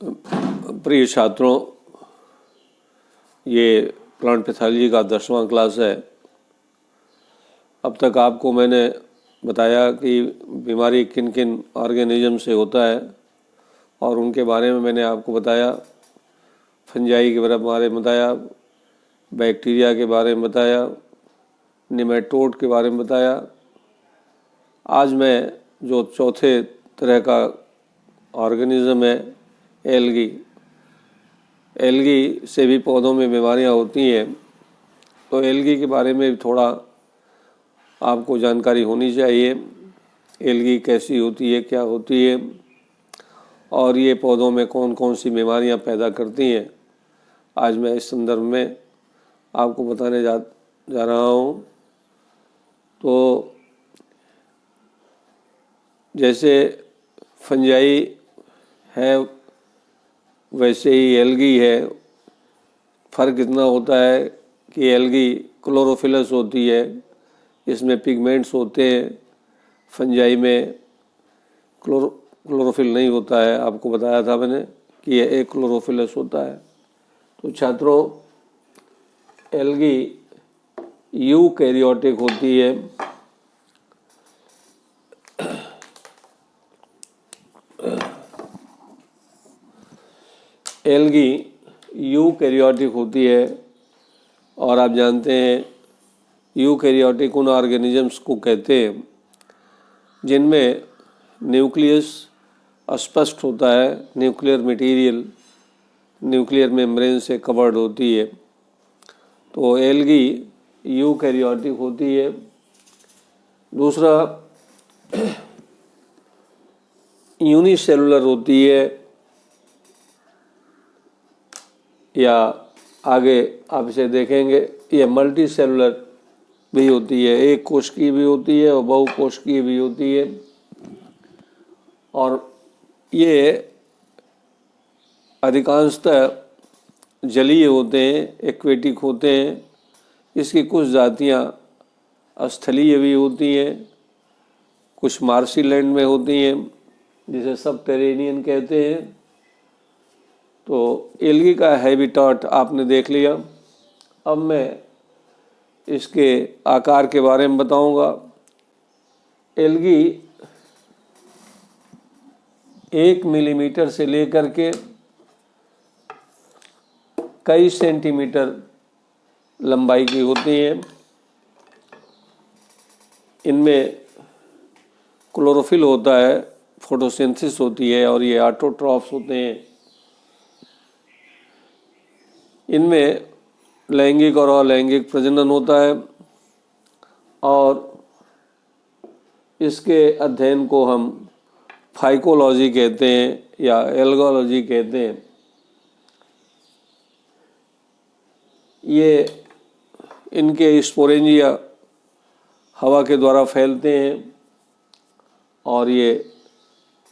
प्रिय छात्रों, ये प्लांट पैथोलॉजी का 10वां क्लास है। अब तक आपको मैंने बताया कि बीमारी किन किन ऑर्गेनिज्म से होता है और उनके बारे में मैंने आपको बताया। फंजाई के बारे में बताया, बैक्टीरिया के बारे में बताया, निमेटोड के बारे में बताया। आज मैं जो चौथे तरह का ऑर्गेनिज्म है, एल्गी से भी पौधों में बीमारियां होती हैं। तो एल्गी के बारे में थोड़ा आपको जानकारी होनी चाहिए। एल्गी कैसी होती है, क्या होती है और ये पौधों में कौन कौन सी बीमारियां पैदा करती हैं, आज मैं इस संदर्भ में आपको बताने जा रहा हूँ। तो जैसे फंजाई है वैसे ही एल्गी है। फ़र्क इतना होता है कि एल्गी क्लोरोफिलस होती है, इसमें पिगमेंट्स होते हैं। फंजाई में क्लोरोफिल नहीं होता है। आपको बताया था मैंने कि यह एक क्लोरोफिलस होता है। तो छात्रों, एल्गी यूकैरियोटिक होती है। एल्गी यूकैरियोटिक होती है और आप जानते हैं यूकैरियोटिक उन ऑर्गेनिजम्स को कहते हैं जिनमें न्यूक्लियस अस्पष्ट होता है, न्यूक्लियर मटेरियल न्यूक्लियर मेम्ब्रेन से कवर्ड होती है। तो एल्गी यूकैरियोटिक होती है। दूसरा, यूनिसेलुलर होती है, या आगे आप इसे देखेंगे ये मल्टी सेलुलर भी होती है। एक कोशिकीय भी होती है और बहुकोशिकीय भी होती है। और ये अधिकांशतः जलीय होते हैं, एक्वेटिक होते हैं। इसकी कुछ जातियां स्थलीय भी होती हैं, कुछ मार्शी लैंड में होती हैं जिसे सबटेरेनियन कहते हैं। तो एल्गी का हैबिटेट आपने देख लिया। अब मैं इसके आकार के बारे में बताऊंगा। एल्गी 1 मिलीमीटर से लेकर के कई सेंटीमीटर लंबाई की होती हैं। इनमें क्लोरोफिल होता है, फोटोसिंथेसिस होती है और ये ऑटोट्रॉफ्स होते हैं। इनमें लैंगिक और अलैंगिक प्रजनन होता है और इसके अध्ययन को हम फाइकोलॉजी कहते हैं या एल्गोलॉजी कहते हैं। ये इनके स्पोरेंजिया हवा के द्वारा फैलते हैं और ये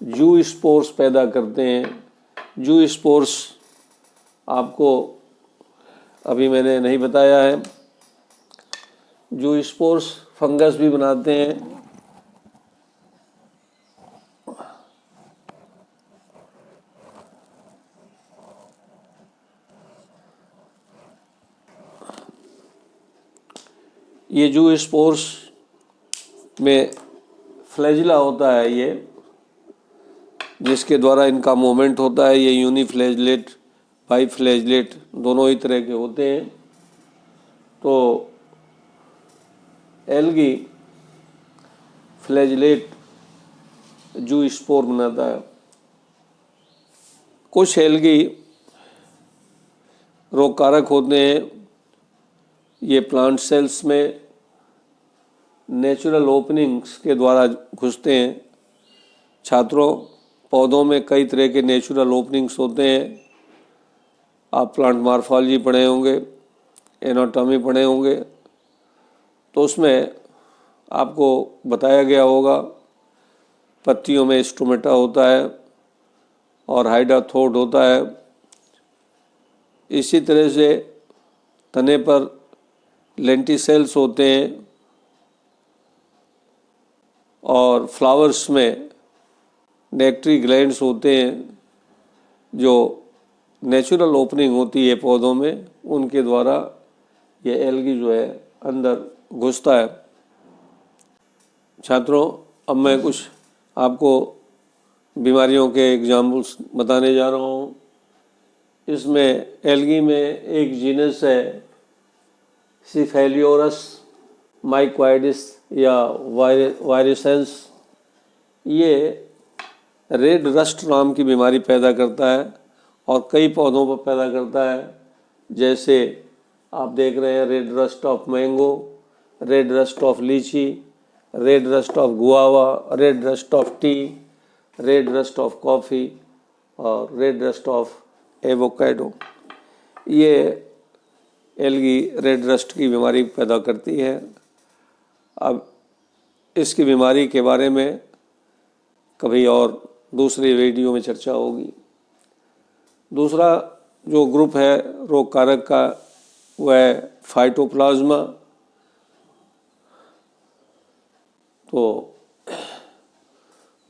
जू स्पोर्स पैदा करते हैं। जू स्पोर्स आपको अभी मैंने नहीं बताया है। जू स्पोर्स फंगस भी बनाते हैं। ये जू स्पोर्स में फ्लैजिला होता है, ये जिसके द्वारा इनका मूवमेंट होता है। ये यूनिफ्लैजिलेट, बाईफ्लैजिलेट दोनों ही तरह के होते हैं। तो एल्गी फ्लैजिलेट जू स्पोर बनाता है। कुछ एल्गी रोगकारक होते हैं। ये प्लांट सेल्स में नेचुरल ओपनिंग्स के द्वारा घुसते हैं। छात्रों, पौधों में कई तरह के नेचुरल ओपनिंग्स होते हैं। आप प्लांट मॉर्फोलॉजी पढ़े होंगे, एनाटॉमी पढ़े होंगे, तो उसमें आपको बताया गया होगा पत्तियों में स्टोमेटा होता है और हाइडाथोड होता है। इसी तरह से तने पर लेंटिसेल्स होते हैं और फ्लावर्स में नेक्टरी ग्लैंड्स होते हैं। जो नेचुरल ओपनिंग होती है पौधों में, उनके द्वारा ये एल्गी जो है अंदर घुसता है। छात्रों, अब मैं कुछ आपको बीमारियों के एग्जाम्पल्स बताने जा रहा हूँ। इसमें एल्गी में एक जीनस है सिफेलियोरस माइक्वाइडिस या वायरिसेंस। ये रेड रस्ट नाम की बीमारी पैदा करता है और कई पौधों पर पैदा करता है। जैसे आप देख रहे हैं red rust of mango, red rust of litchi, red rust of guava, red rust of tea, red rust of coffee और रेड रस्ट ऑफ एवोकाडो। ये एल्गी रेड रस्ट की बीमारी पैदा करती है। अब इसकी बीमारी के बारे में कभी और दूसरे वीडियो में चर्चा होगी। दूसरा जो ग्रुप है रोग कारक का, वह है फाइटोप्लाज्मा। तो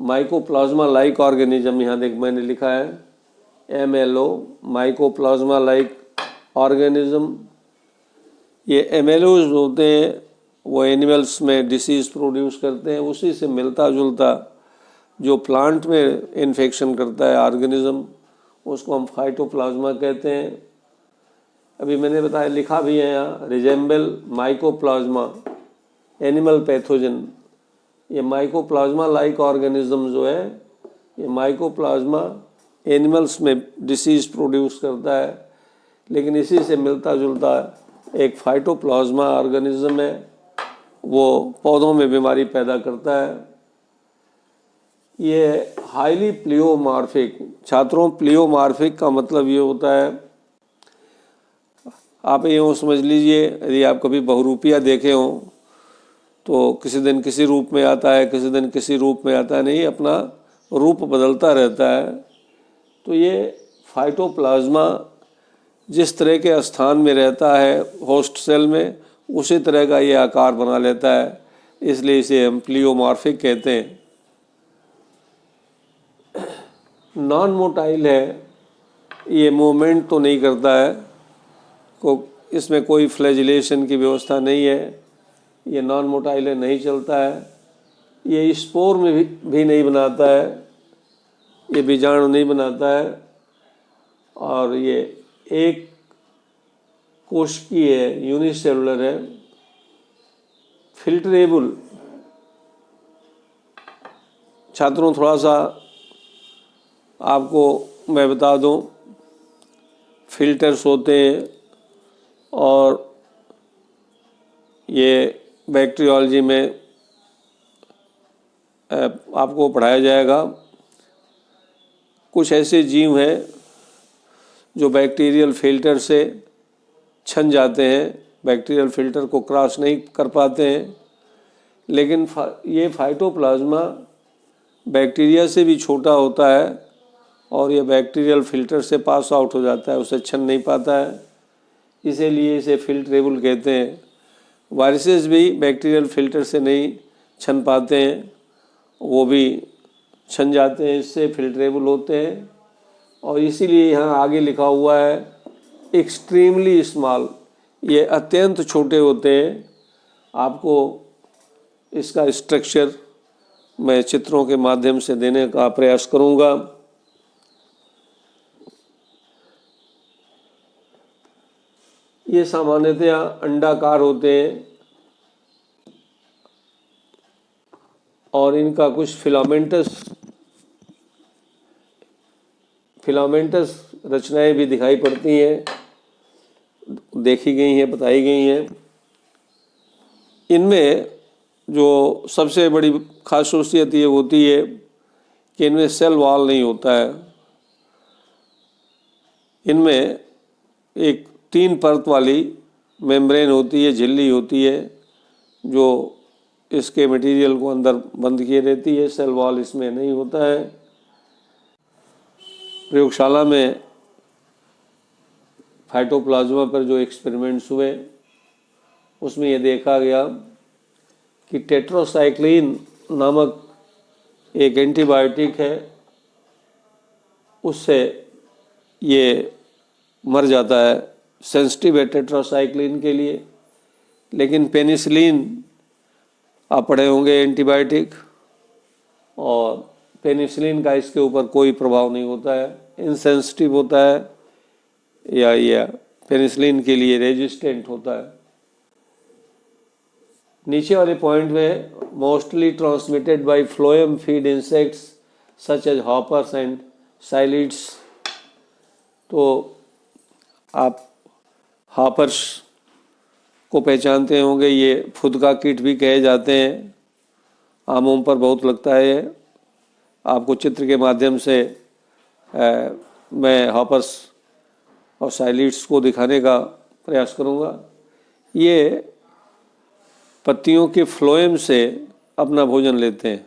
माइकोप्लाज्मा लाइक ऑर्गेनिज्म, यहाँ देख मैंने लिखा है MLO, माइकोप्लाज्मा लाइक ऑर्गेनिज्म। ये MLOs होते हैं, वो एनिमल्स में डिसीज़ प्रोड्यूस करते हैं। उसी से मिलता जुलता जो प्लांट में इन्फेक्शन करता है ऑर्गेनिज्म, उसको हम फाइटोप्लाज्मा कहते हैं। अभी मैंने बताया, लिखा भी है यहाँ, रिजेंबल माइकोप्लाज्मा एनिमल पैथोजन। ये माइकोप्लाज्मा लाइक ऑर्गेनिज्म जो है, ये माइकोप्लाज्मा एनिमल्स में डिसीज़ प्रोड्यूस करता है, लेकिन इसी से मिलता जुलता एक फाइटोप्लाज्मा ऑर्गेनिज्म है, वो पौधों में बीमारी पैदा करता है। ये हाईली प्लियोमार्फिक। छात्रों, प्लियोमार्फिक का मतलब ये होता है, आप यूँ समझ लीजिए, यदि आप कभी बहुरूपिया देखे हों तो किसी दिन किसी रूप में आता है, किसी दिन किसी रूप में आता है, नहीं, अपना रूप बदलता रहता है। तो ये फाइटोप्लाज्मा जिस तरह के स्थान में रहता है होस्ट सेल में, उसी तरह का ये आकार बना लेता है, इसलिए इसे हम प्लियोमार्फिक कहते हैं। नॉन मोटाइल है, ये मूवमेंट तो नहीं करता है, इसमें कोई फ्लैजिलेशन की व्यवस्था नहीं है, ये नॉन मोटाइल है, नहीं चलता है। ये स्पोर में भी नहीं बनाता है, ये बीजाणु नहीं बनाता है, और ये एक कोशिकीय है, यूनिसेलुलर है, फिल्टरेबल। छात्रों, थोड़ा सा आपको मैं बता दूं, फिल्टर्स होते हैं और ये बैक्टीरियोलॉजी में आपको पढ़ाया जाएगा। कुछ ऐसे जीव हैं जो बैक्टीरियल फिल्टर से छन जाते हैं, बैक्टीरियल फिल्टर को क्रॉस नहीं कर पाते हैं, लेकिन ये फाइटोप्लाज्मा बैक्टीरिया से भी छोटा होता है और ये बैक्टीरियल फिल्टर से पास आउट हो जाता है, उसे छन नहीं पाता है, इसीलिए इसे फिल्टरेबल कहते हैं। वायरसेस भी बैक्टीरियल फिल्टर से नहीं छन पाते हैं, वो भी छन जाते हैं, इससे फिल्टरेबल होते हैं। और इसीलिए यहाँ आगे लिखा हुआ है एक्सट्रीमली स्मॉल, ये अत्यंत छोटे होते हैं। आपको इसका स्ट्रक्चर मैं चित्रों के माध्यम से देने का प्रयास करूँगा। ये सामान्यतया अंडाकार होते हैं और इनका कुछ फिलामेंटस रचनाएं भी दिखाई पड़ती हैं, देखी गई हैं, बताई गई हैं। इनमें जो सबसे बड़ी खास खासियत ये होती है कि इनमें सेल वॉल नहीं होता है। इनमें एक 3 परत वाली मेम्ब्रेन होती है, झिल्ली होती है, जो इसके मटेरियल को अंदर बंद किए रहती है। सेल वॉल इसमें नहीं होता है। प्रयोगशाला में फाइटोप्लाज्मा पर जो एक्सपेरिमेंट्स हुए, उसमें यह देखा गया कि टेट्रासाइक्लिन नामक एक एंटीबायोटिक है, उससे ये मर जाता है, सेंसिटिव है टेट्रासाइक्लिन के लिए। लेकिन पेनिसिलिन आप पढ़े होंगे एंटीबायोटिक, और पेनिसिलिन का इसके ऊपर कोई प्रभाव नहीं होता है, इनसेंसिटिव होता है या पेनिसिलिन के लिए रेजिस्टेंट होता है। नीचे वाले पॉइंट में mostly transmitted by phloem feed insects such as hoppers and psyllids. तो आप हॉपर्स को पहचानते होंगे, ये फुदका कीट भी कहे जाते हैं, आमों पर बहुत लगता है। आपको चित्र के माध्यम से मैं हॉपर्स और साइलिड्स को दिखाने का प्रयास करूंगा। ये पत्तियों के फ्लोएम से अपना भोजन लेते हैं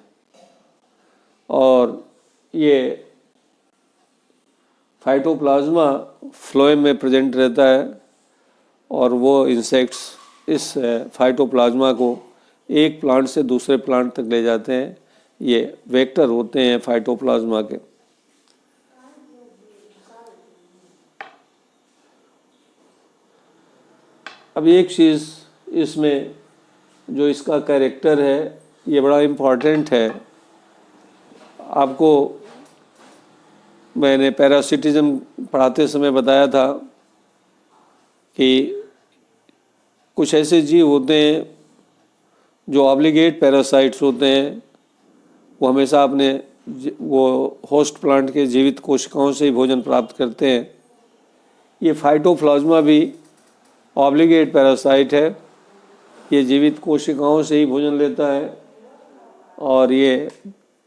और ये फाइटोप्लाज्मा फ्लोएम में प्रेजेंट रहता है और वो इंसेक्ट्स इस फाइटोप्लाज्मा को एक प्लांट से दूसरे प्लांट तक ले जाते हैं। ये वेक्टर होते हैं फाइटोप्लाज्मा के। अब एक चीज़ इसमें जो इसका कैरेक्टर है ये बड़ा इम्पॉर्टेंट है। आपको मैंने पैरासिटिज्म पढ़ाते समय बताया था कि कुछ ऐसे जीव होते हैं जो ऑब्लिगेट पैरासाइट्स होते हैं, वो हमेशा अपने वो होस्ट प्लांट के जीवित कोशिकाओं से ही भोजन प्राप्त करते हैं। ये फाइटोप्लाज्मा भी ऑब्लिगेट पैरासाइट है, ये जीवित कोशिकाओं से ही भोजन लेता है और ये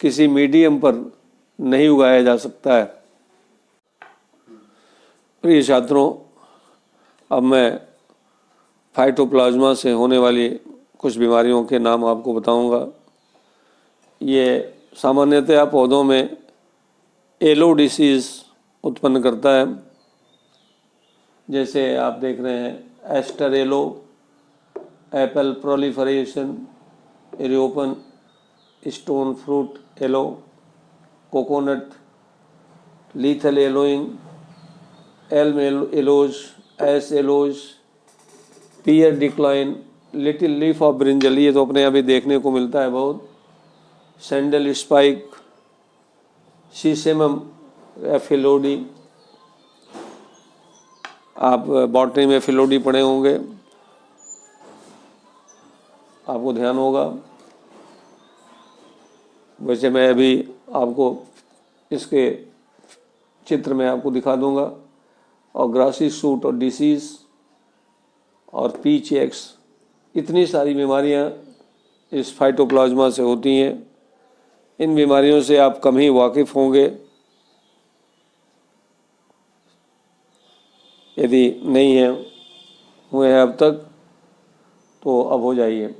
किसी मीडियम पर नहीं उगाया जा सकता है। प्रिय छात्रों, अब मैं फाइटोप्लाज्मा से होने वाली कुछ बीमारियों के नाम आपको बताऊंगा। ये सामान्यतया पौधों में येलो डिसीज़ उत्पन्न करता है। जैसे आप देख रहे हैं aster yellow, apple proliferation, European, stone fruit yellow, coconut lethal yellowing, elm yellows, ash yellows, pear decline, little leaf of brinjal, ये तो अपने अभी देखने को मिलता है बहुत, सैंडल स्पाइक, सीसेमम एफिलोडी, आप बॉटनी में फिलोडी पढ़े होंगे, आपको ध्यान होगा। वैसे मैं अभी आपको इसके चित्र में आपको दिखा दूंगा। और ग्रासी सूट और डिसीज़ और पीच एक्स, इतनी सारी बीमारियां इस फाइटोप्लाज्मा से होती हैं। इन बीमारियों से आप कम ही वाकिफ़ होंगे, यदि नहीं है हुए हैं अब तक तो अब हो जाइए।